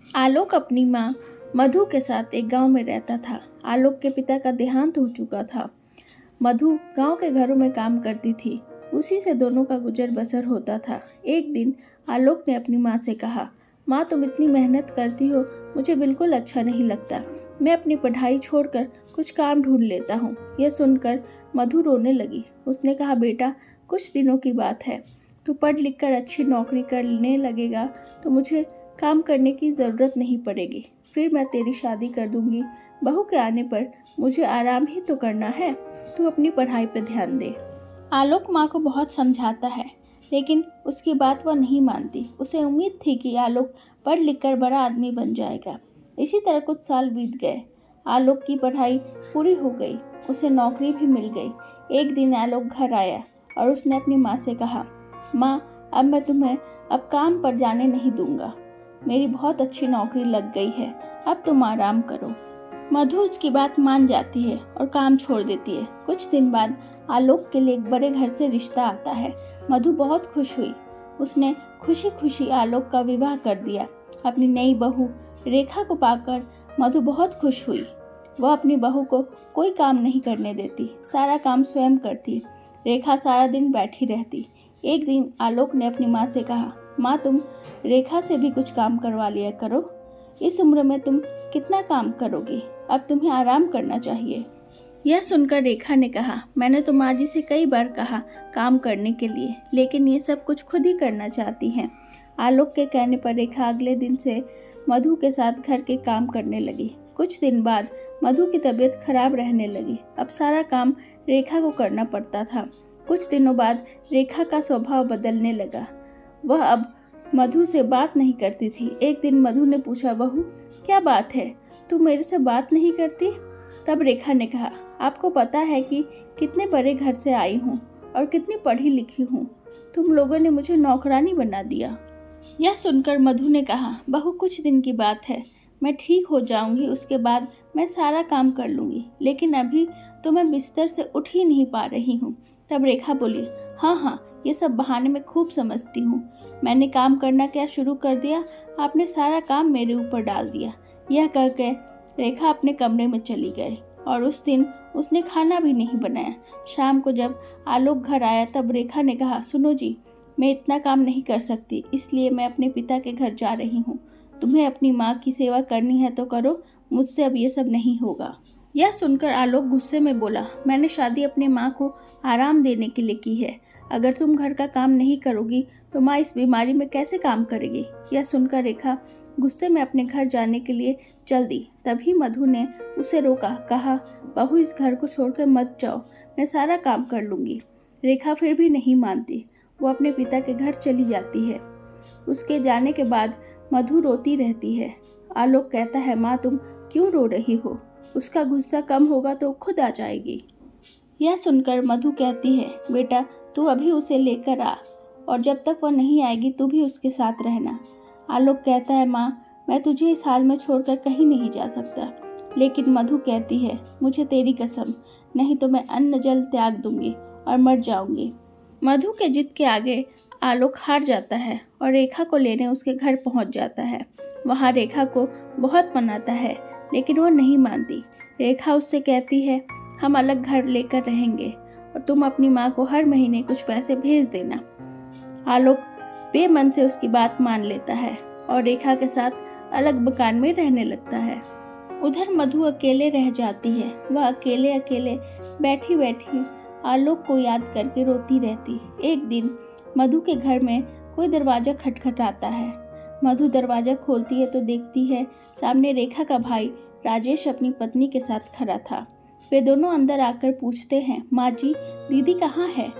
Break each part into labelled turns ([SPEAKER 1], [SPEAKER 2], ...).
[SPEAKER 1] आलोक अपनी माँ मधु के साथ एक गांव में रहता था। आलोक के पिता का देहांत हो चुका था। मधु गांव के घरों में काम करती थी। उसी से दोनों का गुजर बसर होता था। एक दिन आलोक ने अपनी माँ से कहा, माँ तुम इतनी मेहनत करती हो, मुझे बिल्कुल अच्छा नहीं लगता। मैं अपनी पढ़ाई छोड़कर कुछ काम ढूंढ लेता हूँ। यह सुनकर मधु रोने लगी। उसने कहा, बेटा कुछ दिनों की बात है, तू पढ़ लिख कर अच्छी नौकरी करने लगेगा तो मुझे काम करने की ज़रूरत नहीं पड़ेगी। फिर मैं तेरी शादी कर दूंगी। बहू के आने पर मुझे आराम ही तो करना है। तू अपनी पढ़ाई पर ध्यान दे। आलोक माँ को बहुत समझाता है, लेकिन उसकी बात वह नहीं मानती। उसे उम्मीद थी कि आलोक पढ़ लिख कर बड़ा आदमी बन जाएगा। इसी तरह कुछ साल बीत गए। आलोक की पढ़ाई पूरी हो गई, उसे नौकरी भी मिल गई। एक दिन आलोक घर आया और उसने अपनी माँ से कहा, माँ अब मैं तुम्हें अब काम पर जाने नहीं दूंगा। मेरी बहुत अच्छी नौकरी लग गई है, अब तुम आराम करो। मधु उसकी बात मान जाती है और काम छोड़ देती है। कुछ दिन बाद आलोक के लिए एक बड़े घर से रिश्ता आता है। मधु बहुत खुश हुई। उसने खुशी खुशी आलोक का विवाह कर दिया। अपनी नई बहू रेखा को पाकर मधु बहुत खुश हुई। वह अपनी बहू को कोई काम नहीं करने देती, सारा काम स्वयं करती। रेखा सारा दिन बैठी रहती। एक दिन आलोक ने अपनी माँ से कहा, माँ तुम रेखा से भी कुछ काम करवा लिया करो। इस उम्र में तुम कितना काम करोगी, अब तुम्हें आराम करना चाहिए। यह सुनकर रेखा ने कहा, मैंने तो माँ जी से कई बार कहा काम करने के लिए, लेकिन ये सब कुछ खुद ही करना चाहती हैं। आलोक के कहने पर रेखा अगले दिन से मधु के साथ घर के काम करने लगी। कुछ दिन बाद मधु की तबीयत खराब रहने लगी। अब सारा काम रेखा को करना पड़ता था। कुछ दिनों बाद रेखा का स्वभाव बदलने लगा। वह अब मधु से बात नहीं करती थी। एक दिन मधु ने पूछा, बहू क्या बात है, तू मेरे से बात नहीं करती? तब रेखा ने कहा, आपको पता है कि कितने बड़े घर से आई हूँ और कितनी पढ़ी लिखी हूँ। तुम लोगों ने मुझे नौकरानी बना दिया। यह सुनकर मधु ने कहा, बहू कुछ दिन की बात है, मैं ठीक हो जाऊंगी, उसके बाद मैं सारा काम कर लूंगी, लेकिन अभी तो मैं बिस्तर से उठ ही नहीं पा रही हूँ। तब रेखा बोली, हाँ हाँ ये सब बहाने मैं खूब समझती हूँ। मैंने काम करना क्या शुरू कर दिया, आपने सारा काम मेरे ऊपर डाल दिया। यह कहकर रेखा अपने कमरे में चली गई और उस दिन उसने खाना भी नहीं बनाया। शाम को जब आलोक घर आया तब रेखा ने कहा, सुनो जी, मैं इतना काम नहीं कर सकती, इसलिए मैं अपने पिता के घर जा रही हूँ। तुम्हें अपनी माँ की सेवा करनी है तो करो, मुझसे अब ये सब नहीं होगा। यह सुनकर आलोक गुस्से में बोला, मैंने शादी अपनी माँ को आराम देने के लिए की है। अगर तुम घर का काम नहीं करोगी तो माँ इस बीमारी में कैसे काम करेगी। यह सुनकर रेखा गुस्से में अपने घर जाने के लिए चल दी। तभी मधु ने उसे रोका, कहा, बहू इस घर को छोड़कर मत जाओ, मैं सारा काम कर लूँगी। रेखा फिर भी नहीं मानती। वो अपने पिता के घर चली जाती है। उसके जाने के बाद मधु रोती रहती है। आलोक कहता है, माँ तुम क्यों रो रही हो, उसका गुस्सा कम होगा तो खुद आ जाएगी। यह सुनकर मधु कहती है, बेटा तू अभी उसे लेकर आ और जब तक वह नहीं आएगी तू भी उसके साथ रहना। आलोक कहता है, माँ मैं तुझे इस हाल में छोड़कर कहीं नहीं जा सकता। लेकिन मधु कहती है, मुझे तेरी कसम, नहीं तो मैं अन्न जल त्याग दूंगी और मर जाऊंगी। मधु के जिद के आगे आलोक हार जाता है और रेखा को लेने उसके घर पहुंच जाता है। वहां रेखा को बहुत मनाता है, लेकिन वो नहीं मानती। रेखा उससे कहती है, हम अलग घर लेकर रहेंगे और तुम अपनी माँ को हर महीने कुछ पैसे भेज देना। आलोक बेमन से उसकी बात मान लेता है और रेखा के साथ अलग मकान में रहने लगता है। उधर मधु अकेले रह जाती है। वह अकेले अकेले बैठी बैठी आलोक को याद करके रोती रहती। एक दिन मधु के घर में कोई दरवाजा खटखटाता है। मधु दरवाजा खोलती है तो देखती है सामने रेखा का भाई राजेश अपनी पत्नी के साथ खड़ा था। वे दोनों अंदर आकर पूछते हैं, माँ जी दीदी कहाँ है?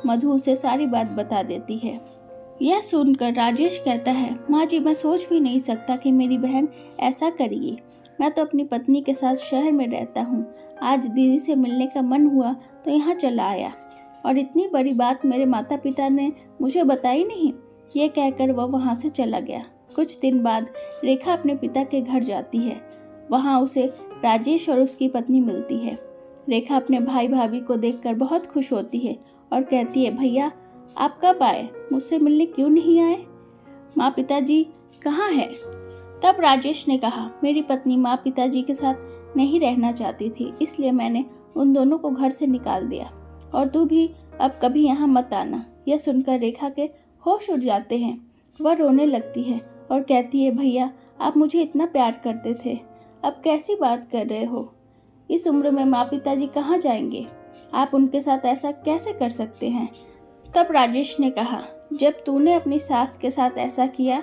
[SPEAKER 1] मधु उसे सारी बात बता देती है। यह सुनकर राजेश कहता है, माँ जी मैं सोच भी नहीं सकता कि मेरी बहन ऐसा करेगी। मैं तो अपनी पत्नी के साथ शहर में रहता हूँ। आज दीदी से मिलने का मन हुआ तो यहाँ चला आया और इतनी बड़ी बात मेरे माता पिता ने मुझे बताई नहीं। ये कहकर वह वहाँ से चला गया। कुछ दिन बाद रेखा अपने पिता के घर जाती है। वहाँ उसे राजेश और उसकी पत्नी मिलती है। रेखा अपने भाई भाभी को देखकर बहुत खुश होती है और कहती है, भैया आप कब आए, मुझसे मिलने क्यों नहीं आए? माँ पिताजी कहाँ है? तब राजेश ने कहा, मेरी पत्नी माँ पिताजी के साथ नहीं रहना चाहती थी, इसलिए मैंने उन दोनों को घर से निकाल दिया, और तू भी अब कभी यहाँ मत आना। यह सुनकर रेखा के होश उड़ जाते हैं। वह रोने लगती है और कहती है, भैया आप मुझे इतना प्यार करते थे, अब कैसी बात कर रहे हो? इस उम्र में माँ पिताजी कहाँ जाएंगे? आप उनके साथ ऐसा कैसे कर सकते हैं? तब राजेश ने कहा, जब तूने अपनी सास के साथ ऐसा किया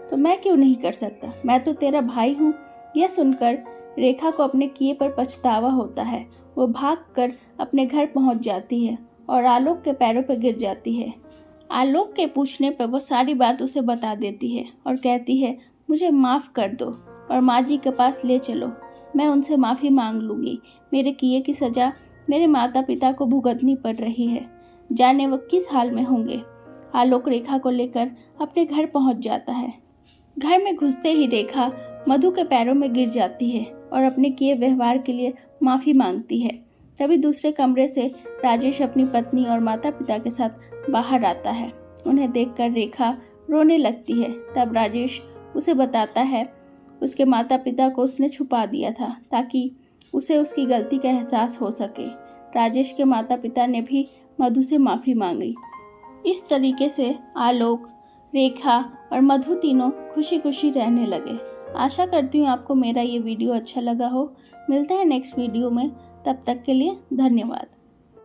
[SPEAKER 1] तो मैं क्यों नहीं कर सकता? मैं तो तेरा भाई हूँ। यह सुनकर रेखा को अपने किए पर पछतावा होता है। वो भागकर अपने घर पहुँच जाती है और आलोक के पैरों पर गिर जाती है। आलोक के पूछने पर वो सारी बात उसे बता देती है और कहती है, मुझे माफ़ कर दो और माँ जी के पास ले चलो, मैं उनसे माफ़ी मांग लूँगी। मेरे किए की सज़ा मेरे माता पिता को भुगतनी पड़ रही है, जाने वो किस हाल में होंगे। आलोक रेखा को लेकर अपने घर पहुँच जाता है। घर में घुसते ही रेखा मधु के पैरों में गिर जाती है और अपने किए व्यवहार के लिए माफ़ी मांगती है। तभी दूसरे कमरे से राजेश अपनी पत्नी और माता पिता के साथ बाहर आता है। उन्हें देखकर रेखा रोने लगती है। तब राजेश उसे बताता है उसके माता पिता को उसने छुपा दिया था ताकि उसे उसकी गलती का एहसास हो सके। राजेश के माता पिता ने भी मधु से माफ़ी मांगी। इस तरीके से आलोक, रेखा और मधु तीनों खुशी खुशी रहने लगे। आशा करती हूँ आपको मेरा ये वीडियो अच्छा लगा हो। मिलते हैं नेक्स्ट वीडियो में, तब तक के लिए धन्यवाद।